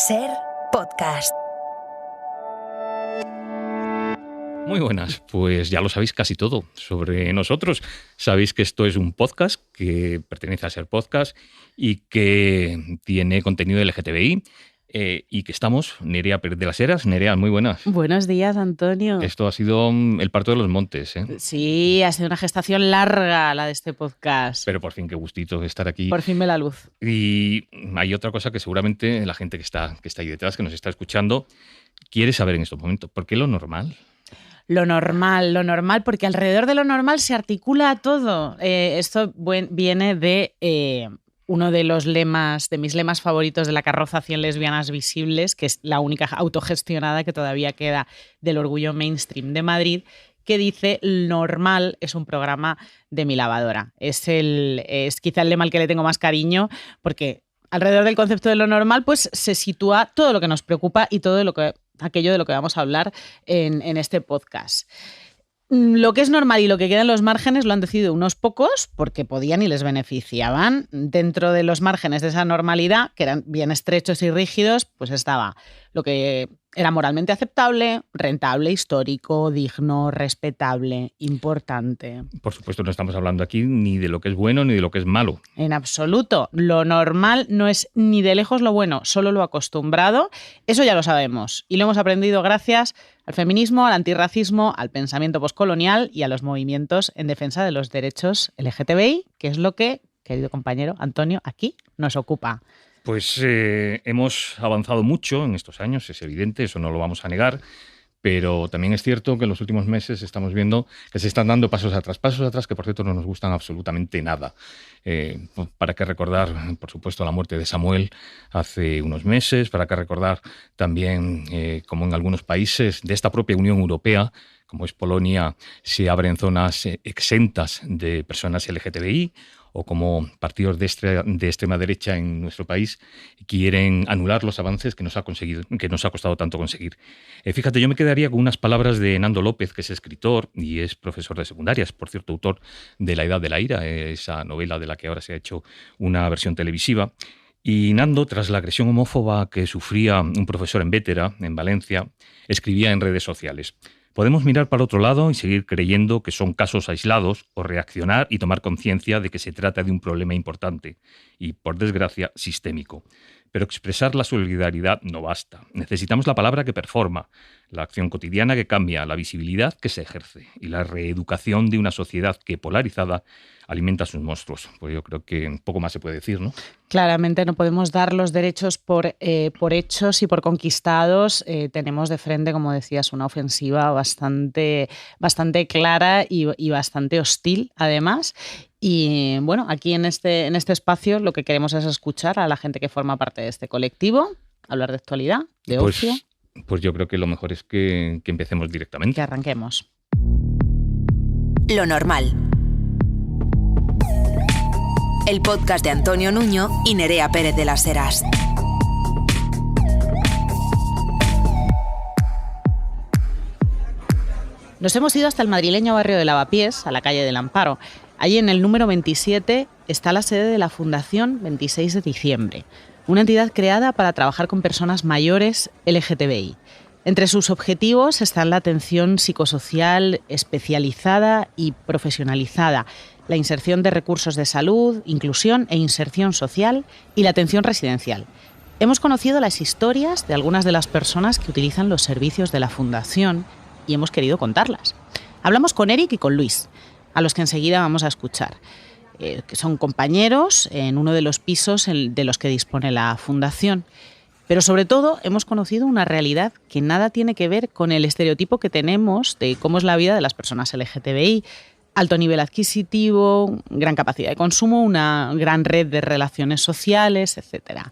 Ser podcast. Muy buenas, pues ya lo sabéis casi todo sobre nosotros. Sabéis que esto es un podcast que pertenece a Ser Podcast y que tiene contenido LGTBI y que estamos, Nerea Pérez de las Heras. Nerea, muy buenas. Buenos días, Antonio. Esto ha sido el parto de los montes, ¿eh? Sí, ha sido una gestación larga la de este podcast. Pero por fin, qué gustito estar aquí. Por fin ve la luz. Y hay otra cosa que seguramente la gente que está ahí detrás, que nos está escuchando, quiere saber en estos momentos. ¿Por qué lo normal? Lo normal, porque alrededor de lo normal se articula todo. Esto viene de uno de los lemas, de mis lemas favoritos de la carroza 100 lesbianas visibles, que es la única autogestionada que todavía queda del orgullo mainstream de Madrid, que dice: normal es un programa de mi lavadora. Es quizá el lema al que le tengo más cariño, porque alrededor del concepto de lo normal pues se sitúa todo lo que nos preocupa y todo aquello de lo que vamos a hablar en este podcast. Lo que es normal y lo que queda en los márgenes lo han decidido unos pocos porque podían y les beneficiaban. Dentro de los márgenes de esa normalidad, que eran bien estrechos y rígidos, pues estaba lo que era moralmente aceptable, rentable, histórico, digno, respetable, importante. Por supuesto, no estamos hablando aquí ni de lo que es bueno ni de lo que es malo. En absoluto. Lo normal no es ni de lejos lo bueno, solo lo acostumbrado. Eso ya lo sabemos y lo hemos aprendido gracias al feminismo, al antirracismo, al pensamiento poscolonial y a los movimientos en defensa de los derechos LGTBI, que es lo que, querido compañero Antonio, aquí nos ocupa. Pues hemos avanzado mucho en estos años, es evidente, eso no lo vamos a negar, pero también es cierto que en los últimos meses estamos viendo que se están dando pasos atrás que por cierto no nos gustan absolutamente nada. Para qué recordar, por supuesto, la muerte de Samuel hace unos meses, para qué recordar también como en algunos países de esta propia Unión Europea, como es Polonia, se abren zonas exentas de personas LGTBI, o como partidos de extrema derecha en nuestro país quieren anular los avances que nos ha costado tanto conseguir. Fíjate, yo me quedaría con unas palabras de Nando López, que es escritor y es profesor de secundaria, es por cierto autor de La Edad de la Ira, esa novela de la que ahora se ha hecho una versión televisiva. Y Nando, tras la agresión homófoba que sufría un profesor en Bétera, en Valencia, escribía en redes sociales: podemos mirar para otro lado y seguir creyendo que son casos aislados o reaccionar y tomar conciencia de que se trata de un problema importante y, por desgracia, sistémico. Pero expresar la solidaridad no basta. Necesitamos la palabra que performa, la acción cotidiana que cambia, la visibilidad que se ejerce y la reeducación de una sociedad que, polarizada, alimenta sus monstruos. Pues yo creo que un poco más se puede decir, ¿no? Claramente no podemos dar los derechos por hechos y por conquistados. Tenemos de frente, como decías, una ofensiva bastante clara y bastante hostil, además. Y bueno, aquí en este espacio lo que queremos es escuchar a la gente que forma parte de este colectivo, hablar de actualidad, de ocio. Pues yo creo que lo mejor es que empecemos directamente. Que arranquemos. Lo normal. El podcast de Antonio Nuño y Nerea Pérez de las Heras. Nos hemos ido hasta el madrileño barrio de Lavapiés, a la calle del Amparo. Allí en el número 27 está la sede de la Fundación 26 de Diciembre, una entidad creada para trabajar con personas mayores LGTBI. Entre sus objetivos están la atención psicosocial especializada y profesionalizada, la inserción de recursos de salud, inclusión e inserción social y la atención residencial. Hemos conocido las historias de algunas de las personas que utilizan los servicios de la Fundación y hemos querido contarlas. Hablamos con Eric y con Luis, a los que enseguida vamos a escuchar, que son compañeros en uno de los pisos de los que dispone la Fundación. Pero sobre todo hemos conocido una realidad que nada tiene que ver con el estereotipo que tenemos de cómo es la vida de las personas LGTBI. Alto nivel adquisitivo, gran capacidad de consumo, una gran red de relaciones sociales, etc.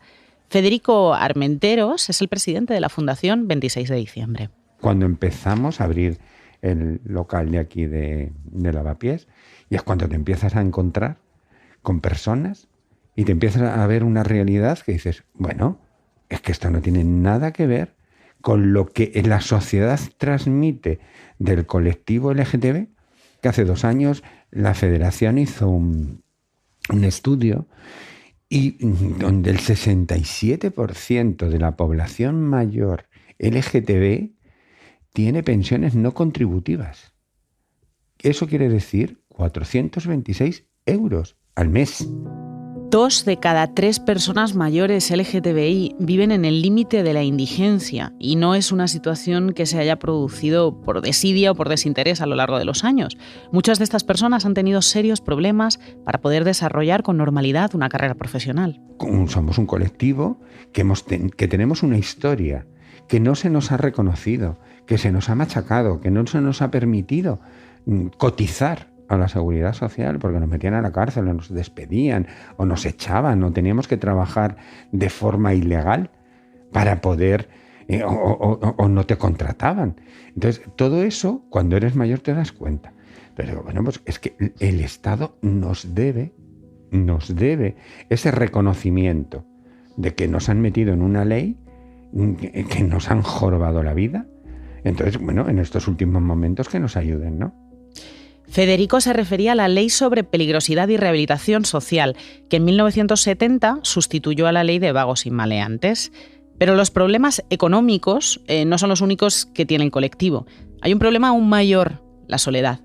Federico Armenteros es el presidente de la Fundación 26 de Diciembre. Cuando empezamos a abrir el local de aquí de Lavapiés, y es cuando te empiezas a encontrar con personas y te empiezas a ver una realidad que dices, bueno, es que esto no tiene nada que ver con lo que la sociedad transmite del colectivo LGTB, que hace 2 años la Federación hizo un estudio y donde el 67% de la población mayor LGTB tiene pensiones no contributivas. Eso quiere decir 426 euros al mes. 2 de cada 3 personas mayores LGTBI viven en el límite de la indigencia y no es una situación que se haya producido por desidia o por desinterés a lo largo de los años. Muchas de estas personas han tenido serios problemas para poder desarrollar con normalidad una carrera profesional. Somos un colectivo que tenemos una historia que no se nos ha reconocido, que se nos ha machacado, que no se nos ha permitido cotizar a la seguridad social porque nos metían a la cárcel o nos despedían o nos echaban o teníamos que trabajar de forma ilegal para poder o no te contrataban. Entonces, todo eso, cuando eres mayor te das cuenta. Pero bueno, pues es que el Estado nos debe ese reconocimiento de que nos han metido en una ley que nos han jorobado la vida. Entonces, bueno, en estos últimos momentos que nos ayuden, ¿no? Federico se refería a la Ley sobre Peligrosidad y Rehabilitación Social, que en 1970 sustituyó a la Ley de Vagos y Maleantes. Pero los problemas económicos no son los únicos que tiene el colectivo. Hay un problema aún mayor, la soledad.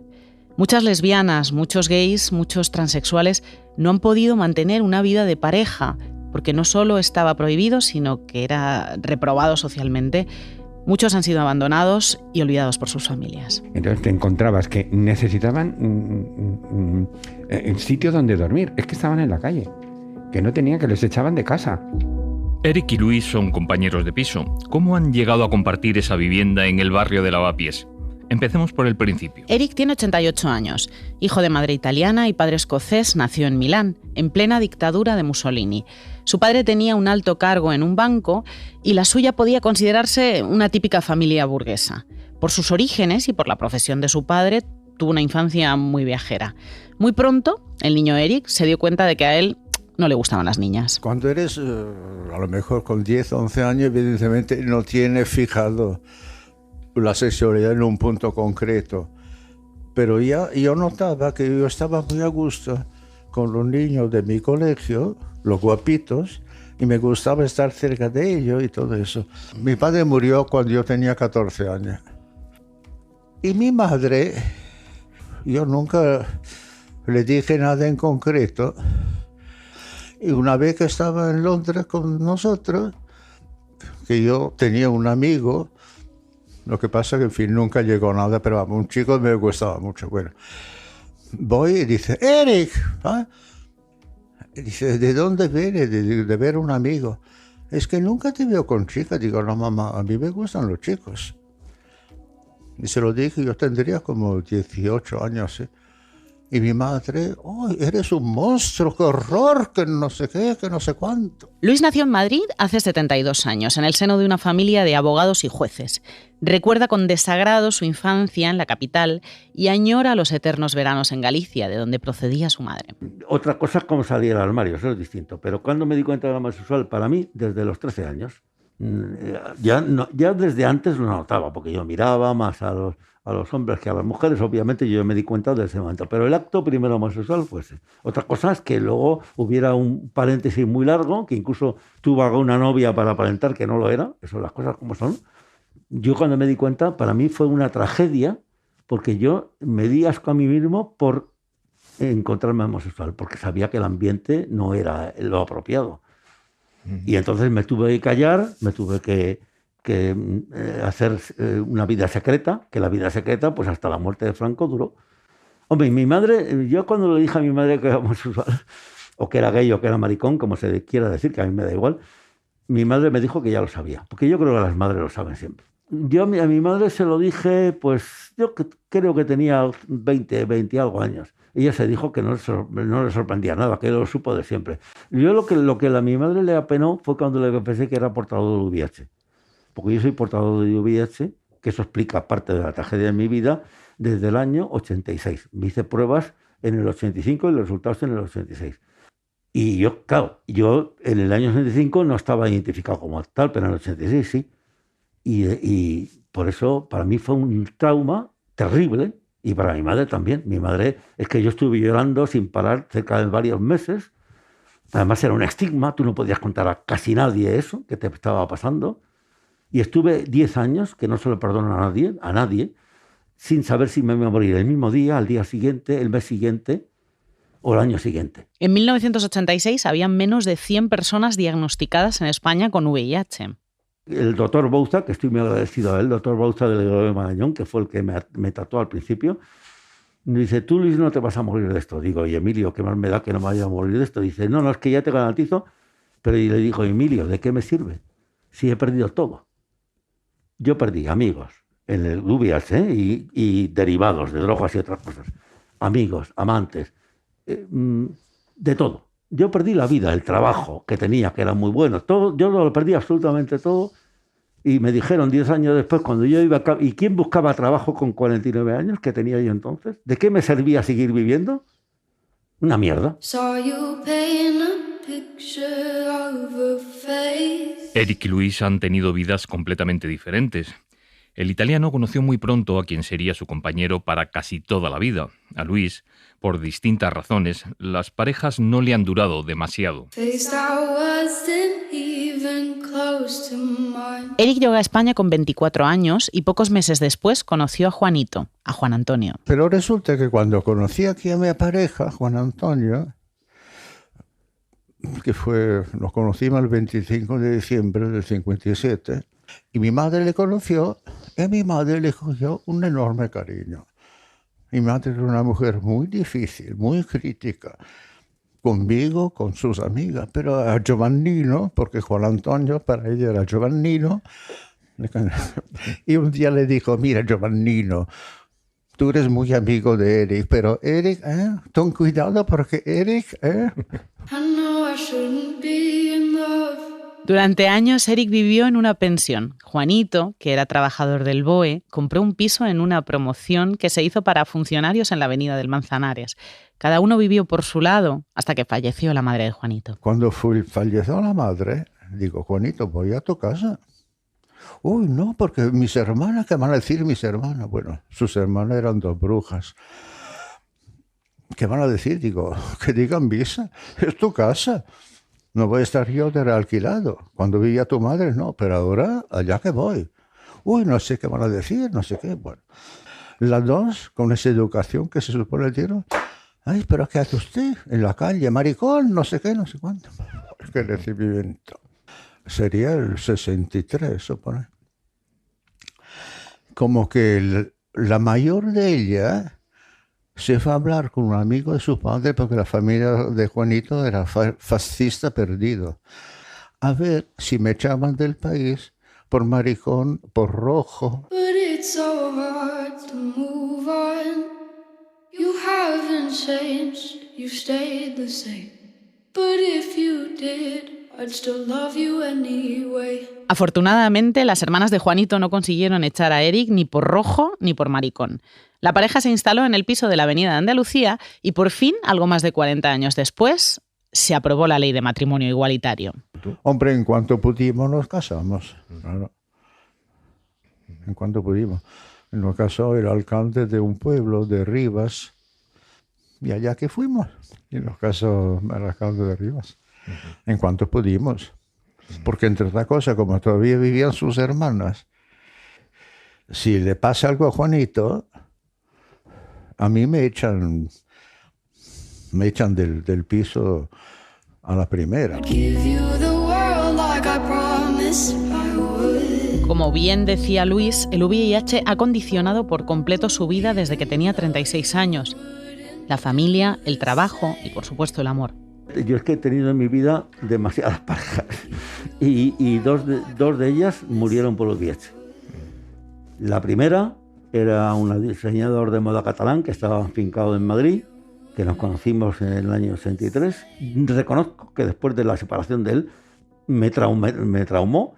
Muchas lesbianas, muchos gays, muchos transexuales no han podido mantener una vida de pareja, porque no solo estaba prohibido, sino que era reprobado socialmente. Muchos han sido abandonados y olvidados por sus familias. Entonces te encontrabas que necesitaban un sitio donde dormir. Es que estaban en la calle, que no tenían, que les echaban de casa. Eric y Luis son compañeros de piso. ¿Cómo han llegado a compartir esa vivienda en el barrio de Lavapiés? Empecemos por el principio. Eric tiene 88 años. Hijo de madre italiana y padre escocés, nació en Milán, en plena dictadura de Mussolini. Su padre tenía un alto cargo en un banco y la suya podía considerarse una típica familia burguesa. Por sus orígenes y por la profesión de su padre, tuvo una infancia muy viajera. Muy pronto, el niño Eric se dio cuenta de que a él no le gustaban las niñas. Cuando eres, a lo mejor con 10, 11 años, evidentemente no tienes fijado la sexualidad en un punto concreto. Pero ya yo notaba que yo estaba muy a gusto con los niños de mi colegio, los guapitos, y me gustaba estar cerca de ellos y todo eso. Mi padre murió cuando yo tenía 14 años. Y mi madre, yo nunca le dije nada en concreto. Y una vez que estaba en Londres con nosotros, que yo tenía un amigo, lo que pasa que en fin nunca llegó nada, pero vamos, un chico me gustaba mucho. Bueno, voy y dice, Eric, ¿ah? Dice, ¿de dónde vienes? De ver un amigo. Es que nunca te veo con chicas. Digo, no, mamá, a mí me gustan los chicos. Y se lo dije, yo tendría como 18 años, ¿sí? Y mi madre, oh, eres un monstruo, qué horror, que no sé qué, que no sé cuánto. Luis nació en Madrid hace 72 años, en el seno de una familia de abogados y jueces. Recuerda con desagrado su infancia en la capital y añora los eternos veranos en Galicia, de donde procedía su madre. Otra cosa es cómo salir al armario, eso es distinto. Pero cuando me di cuenta de la homosexual, para mí, desde los 13 años, ya desde antes lo notaba, porque yo miraba más a los hombres que a las mujeres, obviamente yo me di cuenta desde ese momento. Pero el acto primero homosexual fue ese. Otra cosa es que luego hubiera un paréntesis muy largo, que incluso tuvo una novia para aparentar que no lo era, eso las cosas como son. Yo cuando me di cuenta, para mí fue una tragedia, porque yo me di asco a mí mismo por encontrarme homosexual, porque sabía que el ambiente no era lo apropiado. Y entonces me tuve que callar, me tuve que hacer una vida secreta, que la vida secreta, pues hasta la muerte de Franco duró. Hombre, mi madre, yo cuando le dije a mi madre que era homosexual, o que era gay o que era maricón, como se quiera decir, que a mí me da igual, mi madre me dijo que ya lo sabía, porque yo creo que las madres lo saben siempre. Yo a mi madre se lo dije, pues yo creo que tenía 20 algo años. Ella se dijo que no le sorprendía nada, que lo supo de siempre. Yo lo que a mi madre le apenó fue cuando le pensé que era portador del VIH. Porque yo soy portador de VIH, que eso explica parte de la tragedia de mi vida, desde el año 86. Me hice pruebas en el 85 y los resultados en el 86. Y yo, claro, yo en el año 85 no estaba identificado como tal, pero en el 86 sí. Y por eso para mí fue un trauma terrible, y para mi madre también. Mi madre, es que yo estuve llorando sin parar cerca de varios meses, Además era un estigma, tú no podías contar a casi nadie eso que te estaba pasando. Y estuve 10 años, que no se lo perdono a nadie, sin saber si me iba a morir el mismo día, al día siguiente, el mes siguiente o el año siguiente. En 1986 había menos de 100 personas diagnosticadas en España con VIH. El doctor Bouza, que estoy muy agradecido a él, el doctor Bouza del Gregorio de Marañón, que fue el que me trató al principio, me dice, tú, Luis, no te vas a morir de esto. Digo, y Emilio, ¿qué más me da que no me vaya a morir de esto? Dice, no, es que ya te garantizo. Pero y le digo, Emilio, ¿de qué me sirve? Si he perdido todo. Yo perdí amigos en el VIH y derivados de drogas y otras cosas. Amigos, amantes, de todo. Yo perdí la vida, el trabajo que tenía, que era muy bueno. Todo, yo lo perdí absolutamente todo. Y me dijeron 10 años después, cuando yo iba a... ¿Y quién buscaba trabajo con 49 años que tenía yo entonces? ¿De qué me servía seguir viviendo? Una mierda. Eric y Luis han tenido vidas completamente diferentes. El italiano conoció muy pronto a quien sería su compañero para casi toda la vida. A Luis, por distintas razones, las parejas no le han durado demasiado. Eric llegó a España con 24 años y pocos meses después conoció a Juanito, a Juan Antonio. Pero resulta que cuando conocí aquí a mi pareja, Juan Antonio, nos conocimos el 25 de diciembre del 57, y mi madre le conoció, y a mi madre le cogió un enorme cariño. Mi madre era una mujer muy difícil, muy crítica, conmigo, con sus amigas, pero a Giovannino, porque Juan Antonio para ella era Giovannino, y un día le dijo, mira Giovannino, tú eres muy amigo de Eric, pero Eric, ten cuidado porque Eric... Durante años, Eric vivió en una pensión. Juanito, que era trabajador del BOE, compró un piso en una promoción que se hizo para funcionarios en la avenida del Manzanares. Cada uno vivió por su lado hasta que falleció la madre de Juanito. Cuando falleció la madre, digo, Juanito, voy a tu casa. Uy, no, porque mis hermanas, ¿qué van a decir mis hermanas? Bueno, sus hermanas eran 2 brujas. ¿Qué van a decir? Digo, que digan misa, es tu casa. No voy a estar yo de realquilado. Cuando vivía tu madre, no, pero ahora allá que voy. Uy, no sé qué van a decir, no sé qué. Bueno, las 2, con esa educación que se supone el tiro, ay, pero ¿qué hace usted en la calle? Maricón, no sé qué, no sé cuánto. Qué recibimiento. Sería el 63, supone. Como que la mayor de ella se fue a hablar con un amigo de su padre porque la familia de Juanito era fascista perdido. A ver si me echaban del país por maricón, por rojo. But it's so hard to move on. You haven't changed, you stayed the same. But if you did, I'd still love you anyway. Afortunadamente, las hermanas de Juanito no consiguieron echar a Eric ni por rojo ni por maricón. La pareja se instaló en el piso de la Avenida de Andalucía y por fin, algo más de 40 años después, se aprobó la ley de matrimonio igualitario. Hombre, en cuanto pudimos nos casamos. Claro. En cuanto pudimos. Nos casó el alcalde de un pueblo de Rivas y allá que fuimos. Y nos casó el alcalde de Rivas. En cuanto pudimos. Porque entre otras cosas, como todavía vivían sus hermanas, si le pasa algo a Juanito, a mí me echan del piso a la primera. Como bien decía Luis, el VIH ha condicionado por completo su vida desde que tenía 36 años. La familia, el trabajo y, por supuesto, el amor. Yo es que he tenido en mi vida demasiadas parejas y dos de ellas murieron por VIH. La primera era un diseñador de moda catalán que estaba afincado en Madrid, que nos conocimos en el año 83. Reconozco que después de la separación de él me traumó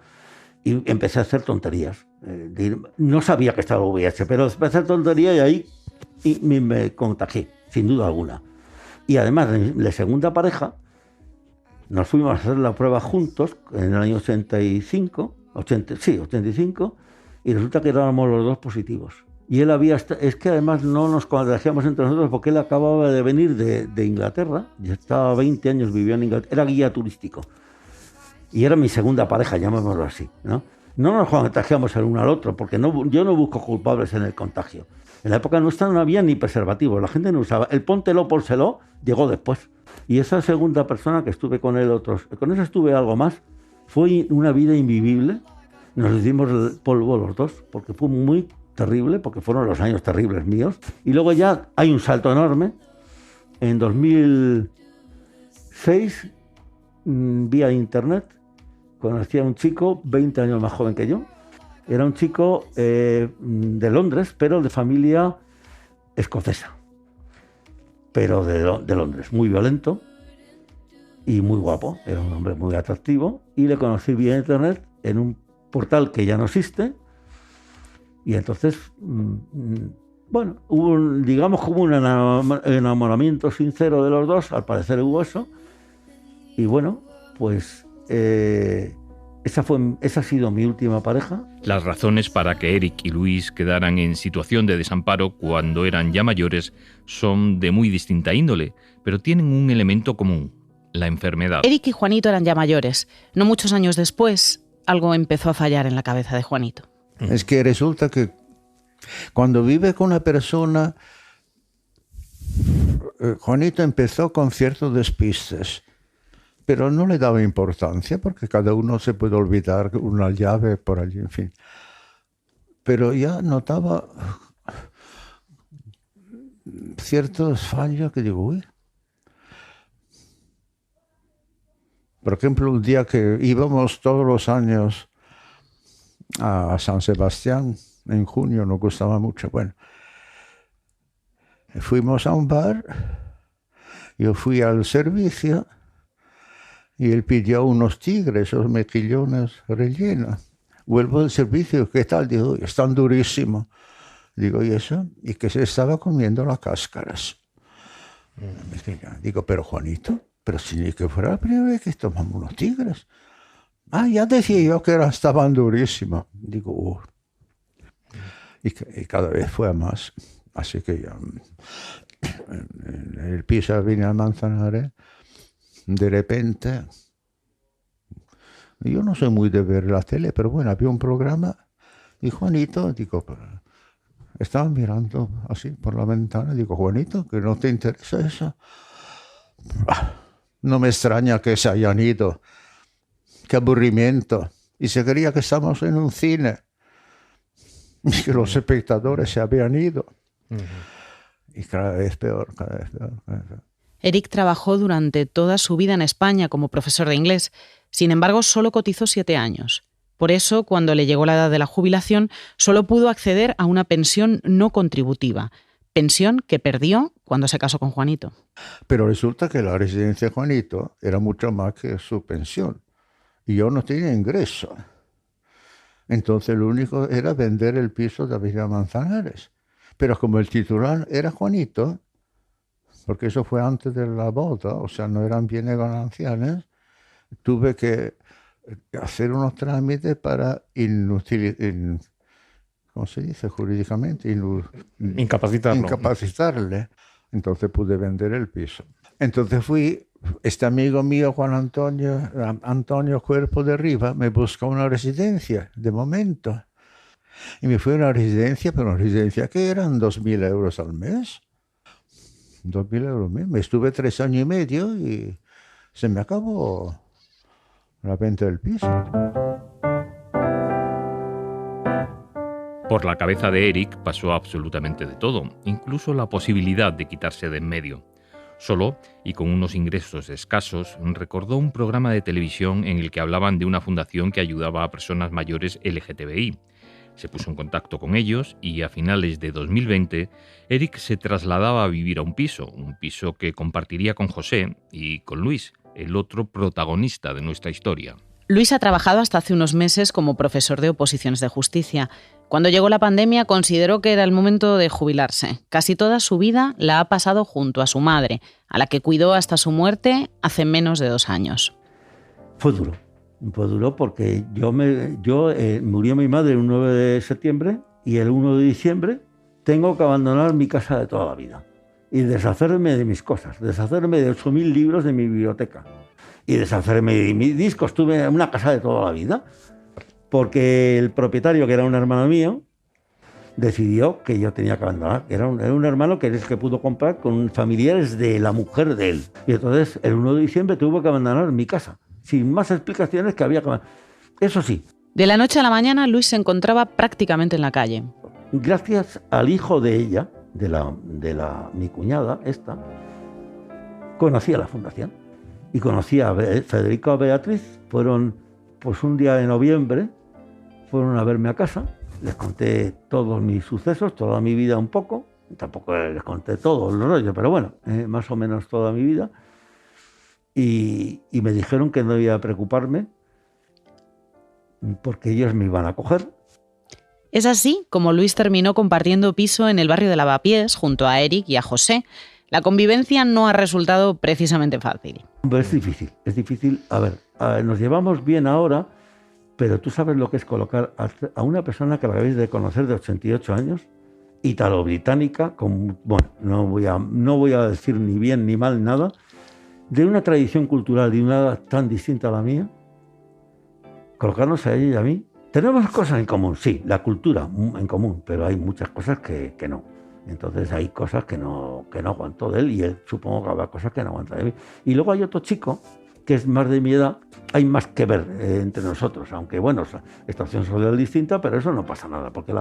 y empecé a hacer tonterías. No sabía que estaba VIH, pero empecé a hacer tonterías y ahí me contagié, sin duda alguna. Y además, la segunda pareja, nos fuimos a hacer la prueba juntos en el año 85, y resulta que éramos los 2 positivos. Y él es que además no nos contagiamos entre nosotros porque él acababa de venir de Inglaterra, ya estaba 20 años, vivió en Inglaterra, era guía turístico. Y era mi segunda pareja, llamémoslo así, ¿no? No nos contagiamos el uno al otro, porque yo no busco culpables en el contagio. En la época nuestra no había ni preservativos, la gente no usaba. El póntelo, pónselo, llegó después. Y esa segunda persona que estuve con él, con eso estuve algo más, fue una vida invivible. Nos hicimos el polvo los dos, porque fue muy terrible, porque fueron los años terribles míos. Y luego ya hay un salto enorme. En 2006, vía internet, conocí a un chico 20 años más joven que yo. Era un chico de Londres, pero de familia escocesa. Pero de Londres, muy violento y muy guapo. Era un hombre muy atractivo. Y le conocí vía internet en un portal que ya no existe. Y entonces, bueno, hubo digamos como un enamoramiento sincero de los dos, al parecer hubo eso. Y bueno, pues esa ha sido mi última pareja. Las razones para que Eric y Luis quedaran en situación de desamparo cuando eran ya mayores son de muy distinta índole, pero tienen un elemento común, la enfermedad. Eric y Juanito eran ya mayores. No muchos años después, algo empezó a fallar en la cabeza de Juanito. Es que resulta que cuando vive con una persona, Juanito empezó con ciertos despistes, pero no le daba importancia porque cada uno se puede olvidar una llave por allí, en fin. Pero ya notaba ciertos fallos que digo, uy. Por ejemplo, un día que íbamos todos los años a San Sebastián, en junio, nos gustaba mucho. Bueno, fuimos a un bar, yo fui al servicio y él pidió unos tigres, esos mejillones rellenos. Vuelvo al servicio, ¿qué tal? Digo, están durísimos. Digo, ¿y eso? Y que se estaba comiendo las cáscaras. Digo, pero Juanito, pero si que fuera la primera vez que tomamos unos tigres. Ah, ya decía yo que estaban durísimos. Digo, y cada vez fue a más. Así que ya, en el piso vine al Manzanares, de repente, yo no soy muy de ver la tele, pero bueno, había un programa y Juanito, digo, estaba mirando así por la ventana, digo, Juanito, ¿que no te interesa eso? No me extraña que se hayan ido. Qué aburrimiento. Y se creía que estamos en un cine y que los espectadores se habían ido. Y cada vez peor, cada vez peor, cada vez peor. Eric trabajó durante toda su vida en España como profesor de inglés. Sin embargo, solo cotizó 7 años. Por eso, cuando le llegó la edad de la jubilación, solo pudo acceder a una pensión no contributiva. Pensión que perdió cuando se casó con Juanito. Pero resulta que la residencia de Juanito era mucho más que su pensión. Y yo no tenía ingreso. Entonces lo único era vender el piso de Avenida Manzanares. Pero como el titular era Juanito, porque eso fue antes de la boda, o sea, no eran bienes gananciales, tuve que hacer unos trámites para ¿cómo se dice jurídicamente? Incapacitarle. Entonces pude vender el piso. Entonces este amigo mío, Juan Antonio Cuerpo de Riva, me buscó una residencia, de momento. Y me fui a una residencia, pero una residencia que eran 2.000 euros al mes. 2.000 euros al mes. Me estuve 3 años y medio y se me acabó la venta del piso. Por la cabeza de Eric pasó absolutamente de todo, incluso la posibilidad de quitarse de en medio. Solo, y con unos ingresos escasos, recordó un programa de televisión en el que hablaban de una fundación que ayudaba a personas mayores LGTBI. Se puso en contacto con ellos y a finales de 2020, Eric se trasladaba a vivir a un piso que compartiría con José y con Luis, el otro protagonista de nuestra historia. Luis ha trabajado hasta hace unos meses como profesor de oposiciones de justicia. Cuando llegó la pandemia consideró que era el momento de jubilarse. Casi toda su vida la ha pasado junto a su madre, a la que cuidó hasta su muerte hace menos de 2 años. Fue duro porque murió mi madre el 9 de septiembre y el 1 de diciembre tengo que abandonar mi casa de toda la vida y deshacerme de mis cosas, deshacerme de 8.000 libros de mi biblioteca y deshacerme de mis discos. Tuve una casa de toda la vida porque el propietario, que era un hermano mío, decidió que yo tenía que abandonar. Era un hermano que es el que pudo comprar con familiares de la mujer de él. Y entonces el 1 de diciembre tuvo que abandonar mi casa, sin más explicaciones que había que... Eso sí. De la noche a la mañana, Luis se encontraba prácticamente en la calle. Gracias al hijo de ella, mi cuñada, conocí a la fundación. Y conocí a Federico y a Beatriz. Fueron, pues un día de noviembre, fueron a verme a casa. Les conté todos mis sucesos, toda mi vida un poco. Tampoco les conté todo el rollo, pero bueno, más o menos toda mi vida. Y me dijeron que no iba a preocuparme porque ellos me iban a coger. Es así como Luis terminó compartiendo piso en el barrio de Lavapiés junto a Eric y a José. La convivencia no ha resultado precisamente fácil. Es difícil. A ver, nos llevamos bien ahora, pero tú sabes lo que es colocar a una persona que la acabáis de conocer de 88 años, ítalo-británica, bueno, no voy a decir ni bien ni mal nada, de una tradición cultural y una edad tan distinta a la mía, colocarnos a ella y a mí. Tenemos cosas en común, sí, la cultura en común, pero hay muchas cosas que no. Entonces hay cosas que no aguanto de él y él supongo que habrá cosas que no aguanta de mí. Y luego hay otro chico que es más de mi edad, hay más que ver entre nosotros, aunque bueno, estación social distinta, pero eso no pasa nada, porque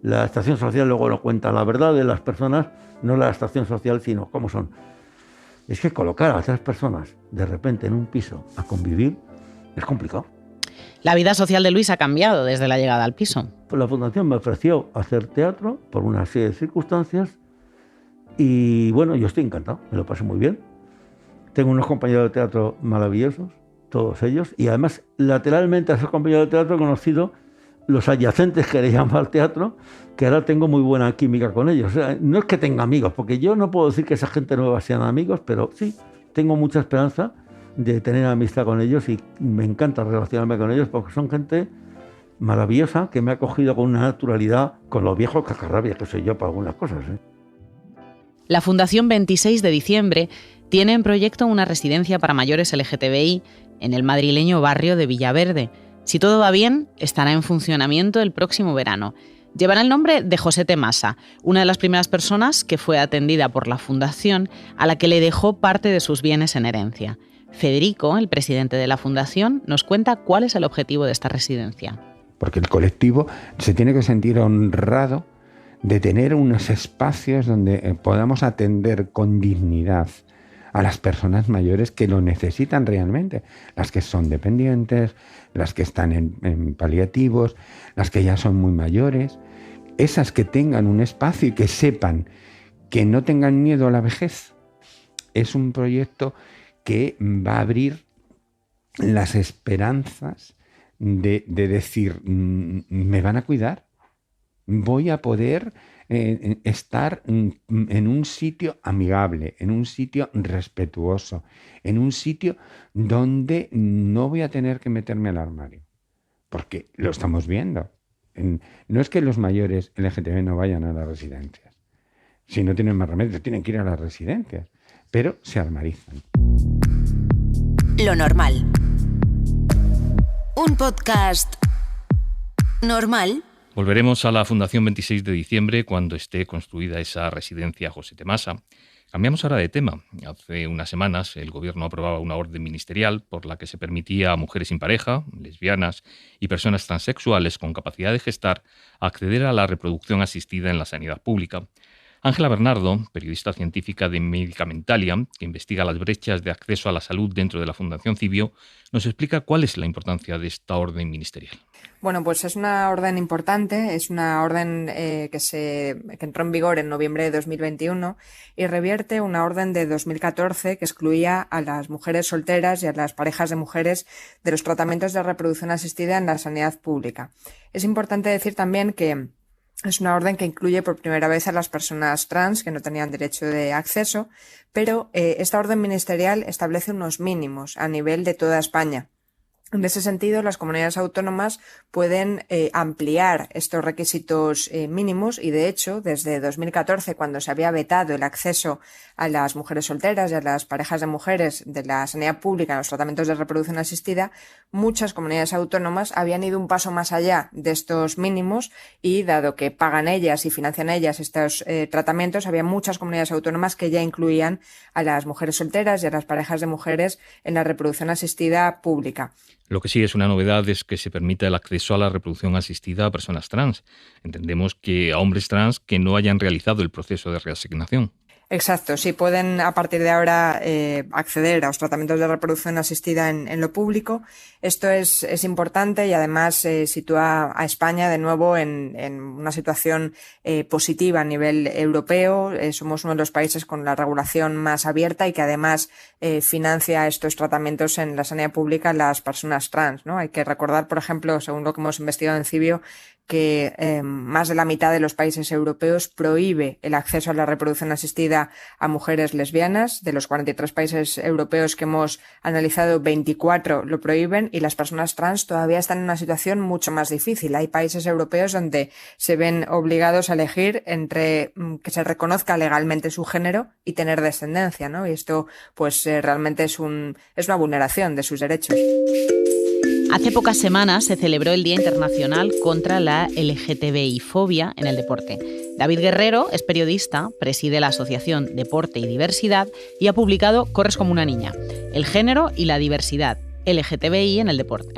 la estación social luego no cuenta la verdad de las personas, no la estación social, sino cómo son. Es que colocar a 3 personas de repente en un piso a convivir es complicado. La vida social de Luis ha cambiado desde la llegada al piso. La fundación me ofreció hacer teatro por una serie de circunstancias y bueno, yo estoy encantado, me lo pasé muy bien. Tengo unos compañeros de teatro maravillosos, todos ellos, y además lateralmente a esos compañeros de teatro he conocido los adyacentes que le llaman al teatro, que ahora tengo muy buena química con ellos. O sea, no es que tenga amigos, porque yo no puedo decir que esa gente nueva sean amigos, pero sí, tengo mucha esperanza de tener amistad con ellos y me encanta relacionarme con ellos porque son gente maravillosa que me ha acogido con una naturalidad, con los viejos cacarrabias que soy yo para algunas cosas. La Fundación 26 de diciembre tiene en proyecto una residencia para mayores LGTBI en el madrileño barrio de Villaverde. Si todo va bien, estará en funcionamiento el próximo verano. Llevará el nombre de José Temasa, una de las primeras personas que fue atendida por la Fundación, a la que le dejó parte de sus bienes en herencia. Federico, el presidente de la Fundación, nos cuenta cuál es el objetivo de esta residencia. Porque el colectivo se tiene que sentir honrado de tener unos espacios donde podamos atender con dignidad a las personas mayores que lo necesitan realmente, las que son dependientes, las que están en paliativos, las que ya son muy mayores, esas que tengan un espacio y que sepan que no tengan miedo a la vejez. Es un proyecto que va a abrir las esperanzas de decir, me van a cuidar, voy a poder estar en un sitio amigable, en un sitio respetuoso, en un sitio donde no voy a tener que meterme al armario, porque lo estamos viendo. No es que los mayores LGTB no vayan a las residencias, si no tienen más remedio tienen que ir a las residencias, pero se armarizan. Lo normal. Un podcast normal. Volveremos a la Fundación 26 de diciembre cuando esté construida esa residencia José Temasa. Cambiamos ahora de tema. Hace unas semanas el Gobierno aprobaba una orden ministerial por la que se permitía a mujeres sin pareja, lesbianas y personas transexuales con capacidad de gestar acceder a la reproducción asistida en la sanidad pública. Ángela Bernardo, periodista científica de Medicamentalia, que investiga las brechas de acceso a la salud dentro de la Fundación Cibio, nos explica cuál es la importancia de esta orden ministerial. Bueno, pues es una orden importante, es una orden que entró en vigor en noviembre de 2021 y revierte una orden de 2014 que excluía a las mujeres solteras y a las parejas de mujeres de los tratamientos de reproducción asistida en la sanidad pública. Es importante decir también que es una orden que incluye por primera vez a las personas trans que no tenían derecho de acceso, pero esta orden ministerial establece unos mínimos a nivel de toda España. En ese sentido, las comunidades autónomas pueden ampliar estos requisitos mínimos y, de hecho, desde 2014, cuando se había vetado el acceso a las mujeres solteras y a las parejas de mujeres de la sanidad pública en los tratamientos de reproducción asistida, muchas comunidades autónomas habían ido un paso más allá de estos mínimos y, dado que pagan ellas y financian ellas estos tratamientos, había muchas comunidades autónomas que ya incluían a las mujeres solteras y a las parejas de mujeres en la reproducción asistida pública. Lo que sí es una novedad es que se permite el acceso a la reproducción asistida a personas trans. Entendemos que a hombres trans que no hayan realizado el proceso de reasignación. Exacto, sí, pueden a partir de ahora acceder a los tratamientos de reproducción asistida en lo público. Esto es importante y además sitúa a España de nuevo en una situación positiva a nivel europeo. Somos uno de los países con la regulación más abierta y que además financia estos tratamientos en la sanidad pública a las personas trans, ¿no? Hay que recordar, por ejemplo, según lo que hemos investigado en Cibio, que más de la mitad de los países europeos prohíbe el acceso a la reproducción asistida a mujeres lesbianas. De los 43 países europeos que hemos analizado, 24 lo prohíben y las personas trans todavía están en una situación mucho más difícil. Hay países europeos donde se ven obligados a elegir entre que se reconozca legalmente su género y tener descendencia, ¿no? Y esto pues realmente es una vulneración de sus derechos. Hace pocas semanas se celebró el Día Internacional contra la LGTBI-fobia en el deporte. David Guerrero es periodista, preside la asociación Deporte y Diversidad y ha publicado Corres como una niña, el género y la diversidad LGTBI en el deporte.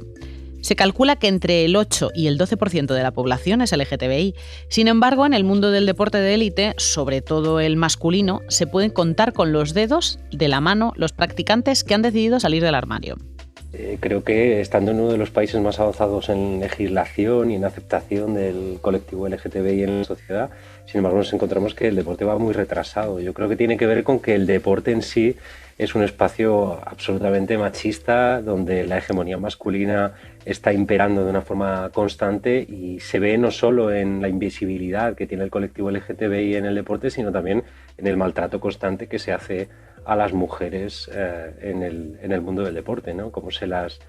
Se calcula que entre el 8 y el 12% de la población es LGTBI. Sin embargo, en el mundo del deporte de élite, sobre todo el masculino, se pueden contar con los dedos de la mano los practicantes que han decidido salir del armario. Creo que estando en uno de los países más avanzados en legislación y en aceptación del colectivo LGTBI en la sociedad, sin embargo nos encontramos que el deporte va muy retrasado. Yo creo que tiene que ver con que el deporte en sí es un espacio absolutamente machista, donde la hegemonía masculina está imperando de una forma constante y se ve no solo en la invisibilidad que tiene el colectivo LGTBI en el deporte, sino también en el maltrato constante que se hace a las mujeres en el mundo del deporte, ¿no? Cómo se las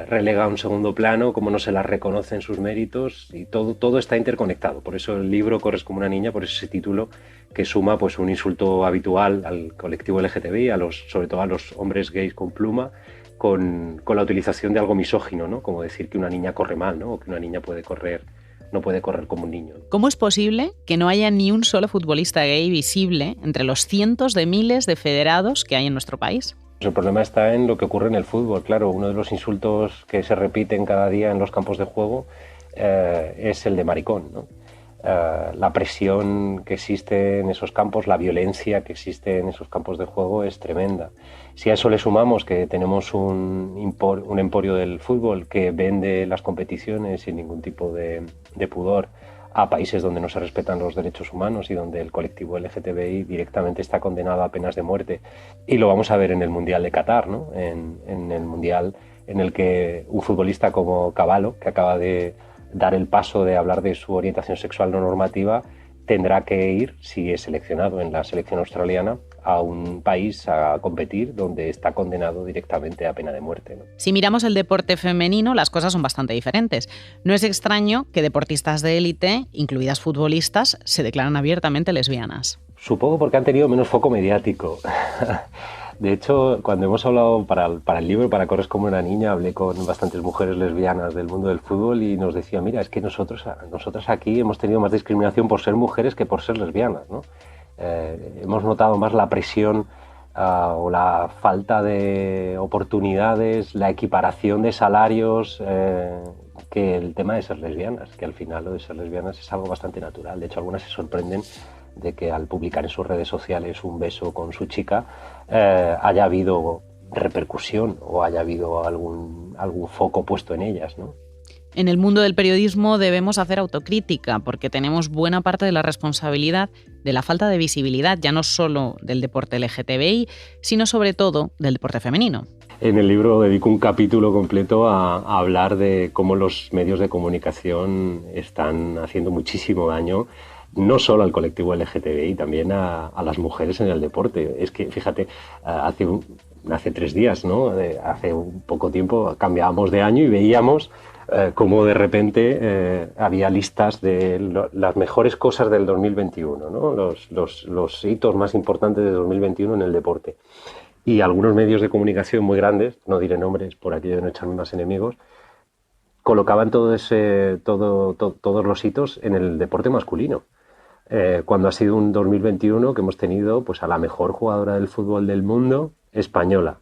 relega a un segundo plano, cómo no se las reconoce en sus méritos y todo está interconectado. Por eso el libro Corres como una niña, por ese título que suma pues un insulto habitual al colectivo LGTBI, sobre todo a los hombres gays con pluma, con la utilización de algo misógino, ¿no? Como decir que una niña corre mal, ¿no? O que una niña no puede correr como un niño. ¿Cómo es posible que no haya ni un solo futbolista gay visible entre los cientos de miles de federados que hay en nuestro país? El problema está en lo que ocurre en el fútbol. Claro, uno de los insultos que se repiten cada día en los campos de juego es el de maricón, ¿no? La presión que existe en esos campos, la violencia que existe en esos campos de juego es tremenda. Si a eso le sumamos que tenemos un emporio del fútbol que vende las competiciones sin ningún tipo de pudor a países donde no se respetan los derechos humanos y donde el colectivo LGTBI directamente está condenado a penas de muerte, y lo vamos a ver en el Mundial de Qatar, ¿no? En el Mundial en el que un futbolista como Cavallo, que acaba de dar el paso de hablar de su orientación sexual no normativa, tendrá que ir, si es seleccionado en la selección australiana, a un país a competir donde está condenado directamente a pena de muerte, ¿no? Si miramos el deporte femenino, las cosas son bastante diferentes. No es extraño que deportistas de élite, incluidas futbolistas, se declaran abiertamente lesbianas. Supongo porque han tenido menos foco mediático. De hecho, cuando hemos hablado para el libro, para Corres como una niña, hablé con bastantes mujeres lesbianas del mundo del fútbol y nos decían, mira, es que nosotras aquí hemos tenido más discriminación por ser mujeres que por ser lesbianas, ¿no? Hemos notado más la presión o la falta de oportunidades, la equiparación de salarios, que el tema de ser lesbianas, que al final lo de ser lesbianas es algo bastante natural. De hecho, algunas se sorprenden de que al publicar en sus redes sociales un beso con su chica haya habido repercusión o haya habido algún foco puesto en ellas, ¿no? En el mundo del periodismo debemos hacer autocrítica porque tenemos buena parte de la responsabilidad de la falta de visibilidad, ya no solo del deporte LGTBI, sino sobre todo del deporte femenino. En el libro dedico un capítulo completo a hablar de cómo los medios de comunicación están haciendo muchísimo daño, no solo al colectivo LGTBI, también a las mujeres en el deporte. Es que, fíjate, hace hace 3 días, ¿no? Hace un poco tiempo cambiábamos de año y veíamos cómo de repente había listas de las mejores cosas del 2021, ¿no? Los hitos más importantes de 2021 en el deporte. Y algunos medios de comunicación muy grandes, no diré nombres por aquello de no echarme más enemigos, colocaban todos los hitos en el deporte masculino. Cuando ha sido un 2021 que hemos tenido pues, a la mejor jugadora del fútbol del mundo española,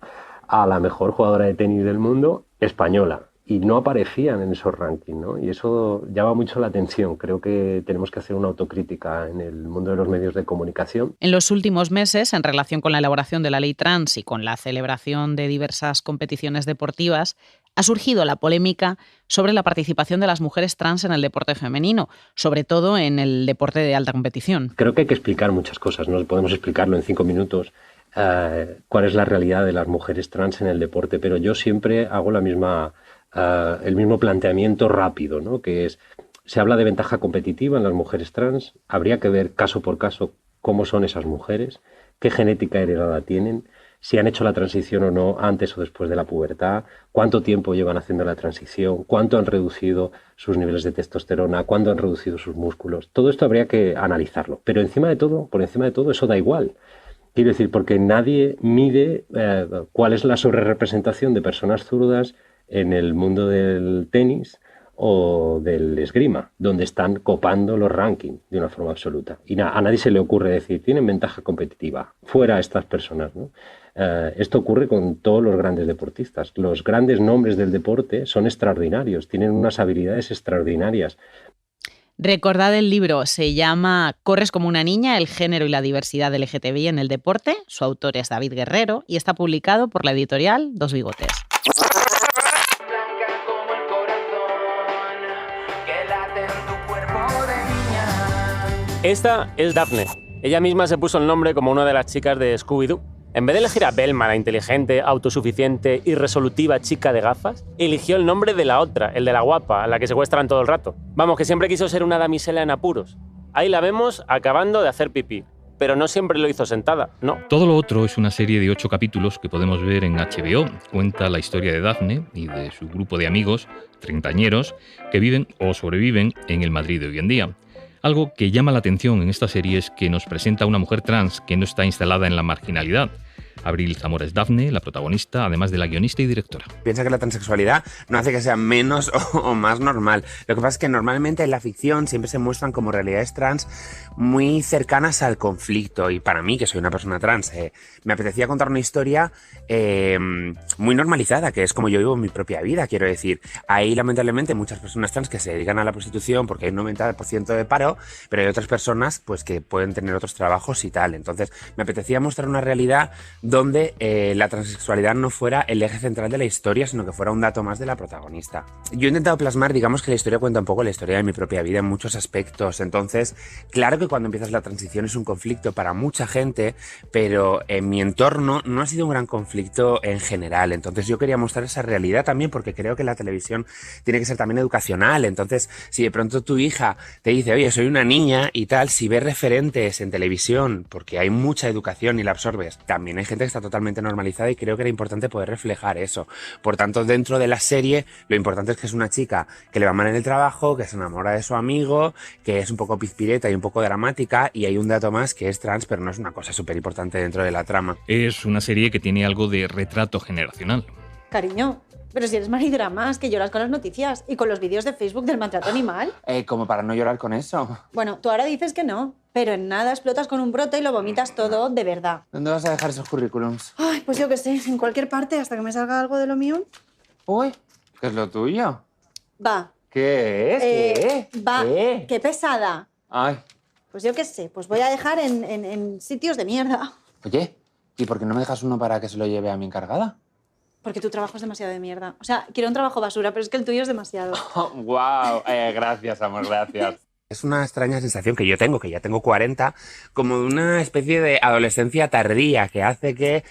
a la mejor jugadora de tenis del mundo española, y no aparecían en esos rankings, ¿no? Y eso llama mucho la atención. Creo que tenemos que hacer una autocrítica en el mundo de los medios de comunicación. En los últimos meses, en relación con la elaboración de la ley trans y con la celebración de diversas competiciones deportivas, ha surgido la polémica sobre la participación de las mujeres trans en el deporte femenino, sobre todo en el deporte de alta competición. Creo que hay que explicar muchas cosas, no podemos explicarlo en 5 minutos, cuál es la realidad de las mujeres trans en el deporte, pero yo siempre hago el mismo planteamiento rápido, ¿no? Que es, se habla de ventaja competitiva en las mujeres trans, habría que ver caso por caso cómo son esas mujeres, qué genética heredada tienen, si han hecho la transición o no antes o después de la pubertad, cuánto tiempo llevan haciendo la transición, cuánto han reducido sus niveles de testosterona, cuánto han reducido sus músculos. Todo esto habría que analizarlo, pero por encima de todo, eso da igual. Quiero decir, porque nadie mide cuál es la sobrerepresentación de personas zurdas en el mundo del tenis o del esgrima, donde están copando los rankings de una forma absoluta. Y a nadie se le ocurre decir, tienen ventaja competitiva, fuera estas personas, ¿no? Esto ocurre con todos los grandes deportistas. Los grandes nombres del deporte son extraordinarios, tienen unas habilidades extraordinarias. Recordad el libro, se llama Corres como una niña, el género y la diversidad del LGTBI en el deporte. Su autor es David Guerrero y está publicado por la editorial Dos Bigotes. Esta es Daphne. Ella misma se puso el nombre como una de las chicas de Scooby-Doo. En vez de elegir a Velma, la inteligente, autosuficiente y resolutiva chica de gafas, eligió el nombre de la otra, el de la guapa, a la que secuestran todo el rato. Vamos, que siempre quiso ser una damisela en apuros. Ahí la vemos acabando de hacer pipí. Pero no siempre lo hizo sentada, no. Todo lo otro es una serie de 8 capítulos que podemos ver en HBO. Cuenta la historia de Daphne y de su grupo de amigos, treintañeros, que viven o sobreviven en el Madrid de hoy en día. Algo que llama la atención en esta serie es que nos presenta a una mujer trans que no está instalada en la marginalidad. Abril Zamora es Daphne, la protagonista, además de la guionista y directora. Piensa que la transexualidad no hace que sea menos o más normal. Lo que pasa es que normalmente en la ficción siempre se muestran como realidades trans muy cercanas al conflicto. Y para mí, que soy una persona trans, me apetecía contar una historia muy normalizada, que es como yo vivo mi propia vida. Quiero decir, hay lamentablemente muchas personas trans que se dedican a la prostitución porque hay un 90% de paro, pero hay otras personas pues que pueden tener otros trabajos y tal. Entonces me apetecía mostrar una realidad donde la transexualidad no fuera el eje central de la historia, sino que fuera un dato más de la protagonista. Yo he intentado plasmar, digamos, que la historia cuenta un poco la historia de mi propia vida en muchos aspectos. Entonces, claro que cuando empiezas la transición es un conflicto para mucha gente, pero en mi entorno no ha sido un gran conflicto en general. Entonces yo quería mostrar esa realidad también, porque creo que la televisión tiene que ser también educacional. Entonces, si de pronto tu hija te dice, oye, soy una niña y tal, si ves referentes en televisión, porque hay mucha educación y la absorbes, también hay gente que está totalmente normalizada y creo que era importante poder reflejar eso. Por tanto, dentro de la serie, lo importante es que es una chica que le va mal en el trabajo, que se enamora de su amigo, que es un poco pizpireta y un poco dramática, y hay un dato más que es trans, pero no es una cosa súper importante dentro de la trama. Es una serie que tiene algo de retrato generacional. Cariño, pero si eres maridramas, que lloras con las noticias y con los vídeos de Facebook del maltrato animal. Como para no llorar con eso. Bueno, tú ahora dices que no, pero en nada explotas con un brote y lo vomitas todo de verdad. ¿Dónde vas a dejar esos currículums? Ay, pues yo qué sé, en cualquier parte, hasta que me salga algo de lo mío. Uy, ¿qué es lo tuyo? Va. ¿Qué es? ¿Qué? Va. Qué pesada. Ay. Pues yo qué sé, pues voy a dejar en sitios de mierda. Oye, ¿y por qué no me dejas uno para que se lo lleve a mi encargada? Porque tu trabajo es demasiado de mierda. O sea, quiero un trabajo basura, pero es que el tuyo es demasiado. Guau, gracias, amor, gracias. Es una extraña sensación que yo tengo, que ya tengo 40, como de una especie de adolescencia tardía que hace que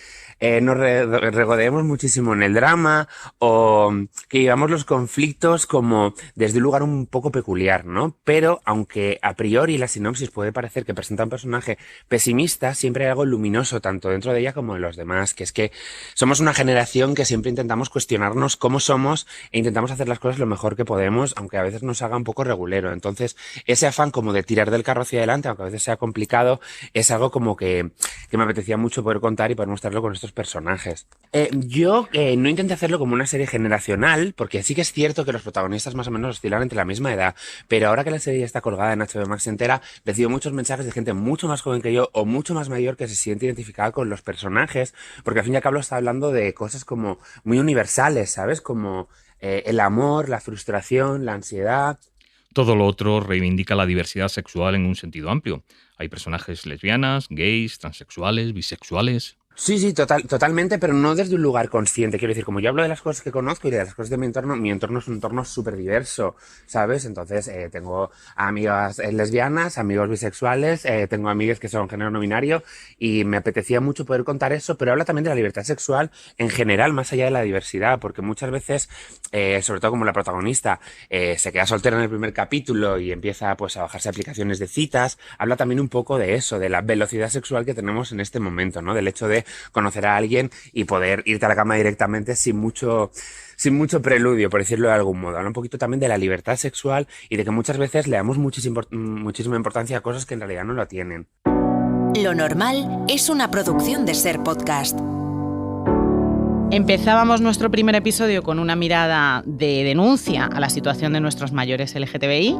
nos regodeemos muchísimo en el drama o que llevamos los conflictos como desde un lugar un poco peculiar, ¿no? Pero aunque a priori la sinopsis puede parecer que presenta un personaje pesimista, siempre hay algo luminoso tanto dentro de ella como en los demás, que es que somos una generación que siempre intentamos cuestionarnos cómo somos e intentamos hacer las cosas lo mejor que podemos, aunque a veces nos haga un poco regulero. Entonces, ese afán como de tirar del carro hacia adelante, aunque a veces sea complicado, es algo como que me apetecía mucho poder contar y poder mostrarlo con estos personajes. Yo no intenté hacerlo como una serie generacional, porque sí que es cierto que los protagonistas más o menos oscilan entre la misma edad, pero ahora que la serie está colgada en HBO Max entera, recibo muchos mensajes de gente mucho más joven que yo o mucho más mayor que se siente identificada con los personajes, porque al fin y al cabo está hablando de cosas como muy universales, ¿sabes? Como el amor, la frustración, la ansiedad. Todo lo otro reivindica la diversidad sexual en un sentido amplio. Hay personajes lesbianas, gays, transexuales, bisexuales. Sí, totalmente, pero no desde un lugar consciente. Quiero decir, como yo hablo de las cosas que conozco y de las cosas de mi entorno es un entorno súper diverso, ¿sabes? Entonces, tengo amigas lesbianas, amigos bisexuales, tengo amigas que son género no binario y me apetecía mucho poder contar eso, pero habla también de la libertad sexual en general, más allá de la diversidad, porque muchas veces, sobre todo como la protagonista, se queda soltera en el primer capítulo y empieza pues a bajarse aplicaciones de citas, habla también un poco de eso, de la velocidad sexual que tenemos en este momento, ¿no? Del hecho de conocer a alguien y poder irte a la cama directamente sin mucho preludio, por decirlo de algún modo. Habla un poquito también de la libertad sexual y de que muchas veces le damos muchísima importancia a cosas que en realidad no lo tienen. Lo normal es una producción de Ser Podcast. Empezábamos nuestro primer episodio con una mirada de denuncia a la situación de nuestros mayores LGTBI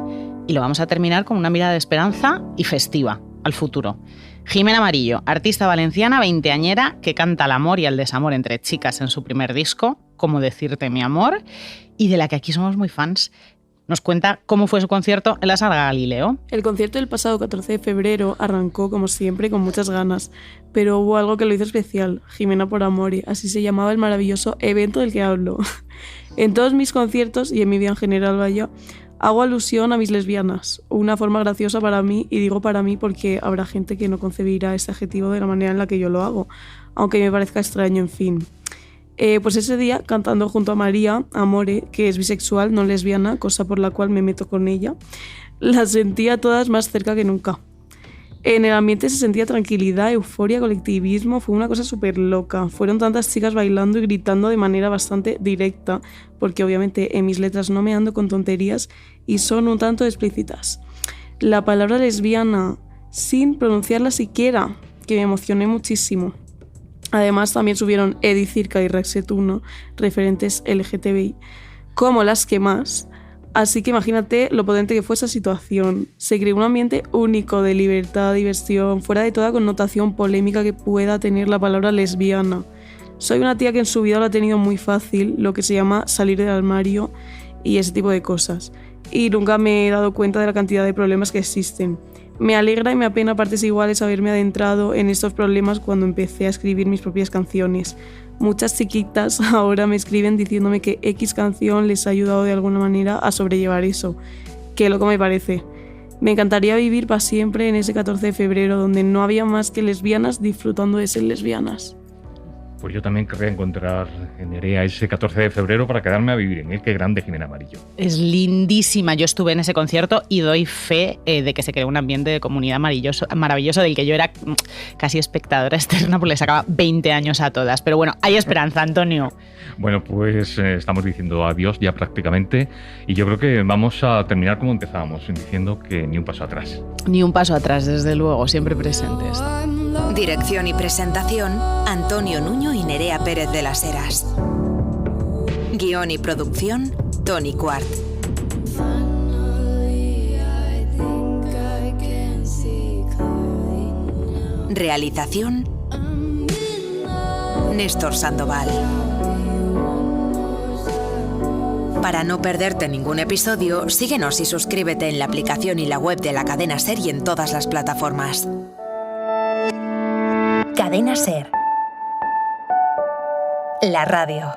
y lo vamos a terminar con una mirada de esperanza y festiva al futuro. Jimena Amarillo, artista valenciana veinteañera que canta el amor y el desamor entre chicas en su primer disco, Cómo decirte mi amor, y de la que aquí somos muy fans. Nos cuenta cómo fue su concierto en la Sala Galileo. El concierto del pasado 14 de febrero arrancó, como siempre, con muchas ganas, pero hubo algo que lo hizo especial, Jimena por Amore, así se llamaba el maravilloso evento del que hablo. En todos mis conciertos, y en mi vida en general, vaya, hago alusión a mis lesbianas, una forma graciosa para mí, y digo para mí porque habrá gente que no concebirá ese adjetivo de la manera en la que yo lo hago, aunque me parezca extraño, en fin. Pues ese día, cantando junto a María, Amore, que es bisexual, no lesbiana, cosa por la cual me meto con ella, las sentía todas más cerca que nunca. En el ambiente se sentía tranquilidad, euforia, colectivismo, fue una cosa súper loca. Fueron tantas chicas bailando y gritando de manera bastante directa, porque obviamente en mis letras no me ando con tonterías y son un tanto explícitas. La palabra lesbiana, sin pronunciarla siquiera, que me emocioné muchísimo. Además también subieron Edi Circa y Rexetuno, referentes LGTBI, como las que más. Así que imagínate lo potente que fue esa situación. Se creó un ambiente único de libertad, diversión, fuera de toda connotación polémica que pueda tener la palabra lesbiana. Soy una tía que en su vida lo ha tenido muy fácil, lo que se llama salir del armario y ese tipo de cosas. Y nunca me he dado cuenta de la cantidad de problemas que existen. Me alegra y me apena a partes iguales haberme adentrado en estos problemas cuando empecé a escribir mis propias canciones. Muchas chiquitas ahora me escriben diciéndome que X canción les ha ayudado de alguna manera a sobrellevar eso. Qué loco me parece. Me encantaría vivir para siempre en ese 14 de febrero donde no había más que lesbianas disfrutando de ser lesbianas. Pues yo también querría encontrar en Nerea ese 14 de febrero para quedarme a vivir en él. Qué grande Jimena Amarillo. Es lindísima. Yo estuve en ese concierto y doy fe de que se creó un ambiente de comunidad maravilloso del que yo era casi espectadora externa porque le sacaba 20 años a todas. Pero bueno, hay esperanza, Antonio. Bueno, pues estamos diciendo adiós ya prácticamente y yo creo que vamos a terminar como empezábamos, diciendo que ni un paso atrás. Ni un paso atrás, desde luego, siempre presentes. Dirección y presentación, Antonio Nuño y Nerea Pérez de las Heras. Guión y producción, Tony Quart. Realización, Néstor Sandoval. Para no perderte ningún episodio, síguenos y suscríbete en la aplicación y la web de la Cadena Ser y en todas las plataformas. Cadena Ser. La radio.